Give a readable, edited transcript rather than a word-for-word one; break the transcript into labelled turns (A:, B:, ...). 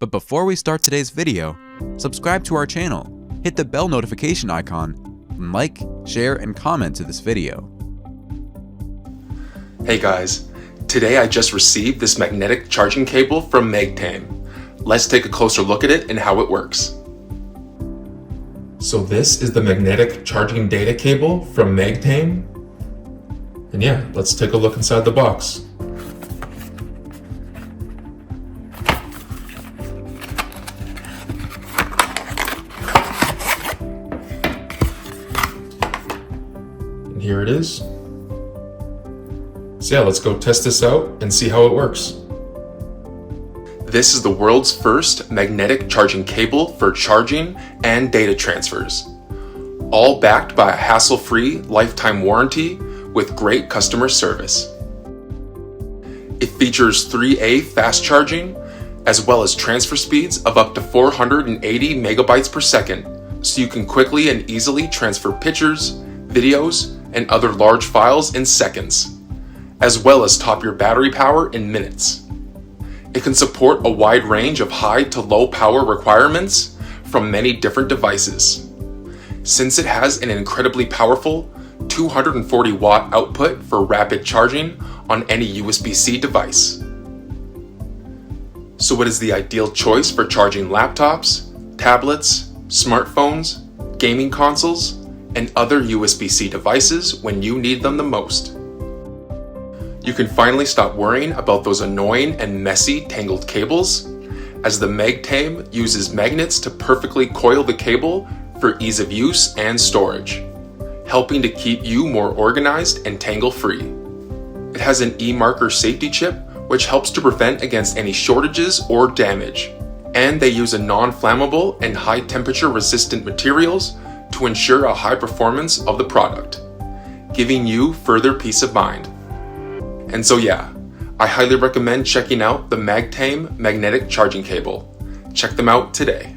A: But before we start today's video, subscribe to our channel, hit the bell notification icon, and like, share, and comment to this video.
B: Hey guys, today I just received this magnetic charging cable from Magtame. Let's take a closer look at it and how it works. So this is the magnetic charging data cable from Magtame. And yeah, let's take a look inside the box. And here it is. So yeah, let's go test this out and see how it works. This is the world's first magnetic charging cable for charging and data transfers. All backed by a hassle-free lifetime warranty with great customer service. It features 3A fast charging, as well as transfer speeds of up to 480 megabytes per second, so you can quickly and easily transfer pictures, videos, and other large files in seconds, as well as top your battery power in minutes. It can support a wide range of high to low power requirements from many different devices. Since it has an incredibly powerful 240 watt output for rapid charging on any USB-C device. So it is the ideal choice for charging laptops, tablets, smartphones, gaming consoles, and other USB-C devices when you need them the most. You can finally stop worrying about those annoying and messy tangled cables, as the Magtame uses magnets to perfectly coil the cable for ease of use and storage, helping to keep you more organized and tangle-free. It has an e-marker safety chip which helps to prevent against any shortages or damage, and they use a non-flammable and high-temperature resistant materials to ensure a high performance of the product, giving you further peace of mind. And so yeah, I highly recommend checking out the Magtame magnetic charging cable. Check them out today.